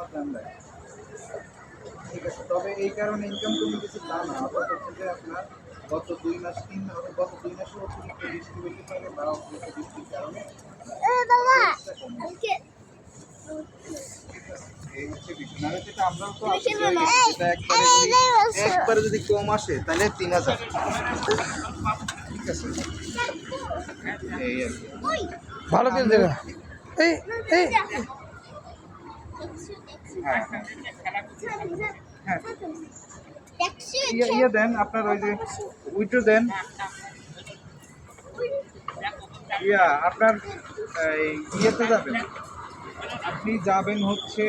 আমার দাম লাগে। ঠিক আছে, তবে এই কারণে ইনকাম কমে গেছে তা না। আবার হচ্ছে যে আপনার গত ২ মাস ৩ মাস গত ২ মাসের অতিরিক্ত বৃষ্টি বেশি থাকে বা অতিরিক্ত বৃষ্টির কারণে সেলসটা কমে গেছে। এই হচ্ছে বিষয়। নাহলে যেটা আমরাও তো আশা করি যেটা একবারে যদি কম আসে তাহলে ৩,০০০। ঠিক আছে? এই আর কি। ভালো তেল দেবে। এই এই হ্যাঁ, হ্যাঁ। ইয়ে দেন আপনার ওই যে উইটো দেন। আপনার এই ইয়েতে যাবেন। আপনি যাবেন হচ্ছে